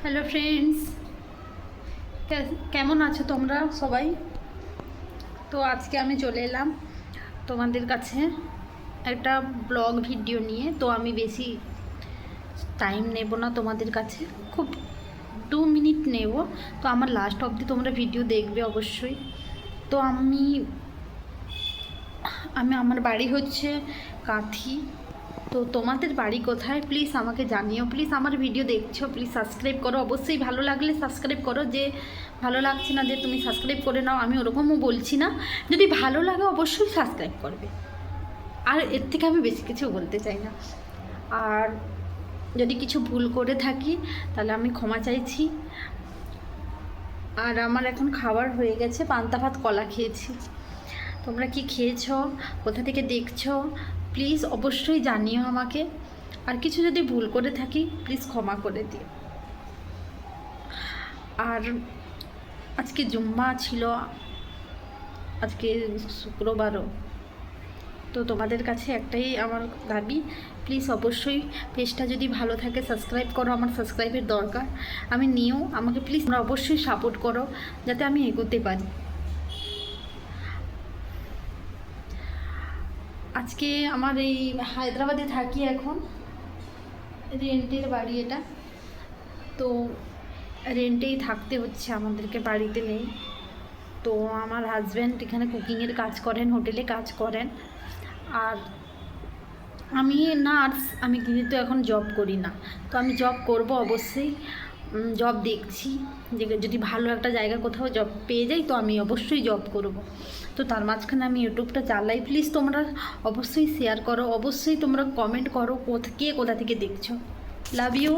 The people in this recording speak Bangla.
হ্যালো ফ্রেন্ডস, কেমন আছো তোমরা সবাই? তো আজকে আমি চলে এলাম তোমাদের কাছে একটা ব্লগ ভিডিও নিয়ে। তো আমি বেশি টাইম নেব না তোমাদের কাছে, খুব 2 মিনিট নেব। তো আমার লাস্ট অবধি তোমরা ভিডিও দেখবে অবশ্যই। তো আমি আমার বাড়ি হচ্ছে কাঁথি। তো তোমাদের বাড়ি কোথায় প্লিজ আমাকে জানিও। প্লিজ আমার ভিডিও দেখছো, প্লিজ সাবস্ক্রাইব করো। অবশ্যই ভালো লাগলে সাবস্ক্রাইব করো, যে ভালো লাগছে না যে তুমি সাবস্ক্রাইব করে নাও, আমি ওরকমও বলছি না। যদি ভালো লাগে অবশ্যই সাবস্ক্রাইব করবে, আর এর থেকে আমি বেশি কিছু বলতে চাই না। আর যদি কিছু ভুল করে থাকি তাহলে আমি ক্ষমা চাইছি। আর আমার এখন খাবার হয়ে গেছে, পান্তা ভাত কলা খেয়েছি। তোমরা কি খেয়েছো, কোথা থেকে দেখছো প্লিজ অবশ্যই জানিও আমাকে। আর কিছু যদি ভুল করে থাকি প্লিজ ক্ষমা করে দিও। আর আজকে জুম্মা ছিল, আজকে শুক্রবারও। তো তোমাদের কাছে একটাই আমার দাবি, প্লিজ অবশ্যই পেজটা যদি ভালো থাকে সাবস্ক্রাইব করো। আমার সাবস্ক্রাইবের দরকার, আমি নিয়েও আমাকে প্লিজ তোমরা অবশ্যই সাপোর্ট করো যাতে আমি এগোতে পারি। আজকে আমার এই হায়দ্রাবাদে থাকি এখন, রেন্টের বাড়ি এটা। তো রেন্টেই থাকতে হচ্ছে আমাদেরকে, বাড়িতে নেই। তো আমার হাজব্যান্ড এখানে কুকিংয়ের কাজ করেন, হোটেলে কাজ করেন। আর আমি নার্স, আমি কিন্তু এখন জব করি না। তো আমি জব করব অবশ্যই, জব দেখছি যে যদি ভালো একটা জায়গা কোথাও জব পেয়ে যাই তো আমি অবশ্যই জব করব। তো তার মাঝখানে আমি ইউটিউবটা চালাই। প্লিজ তোমরা অবশ্যই শেয়ার করো, অবশ্যই তোমরা কমেন্ট করো কে কোথা থেকে দেখছো। Love you.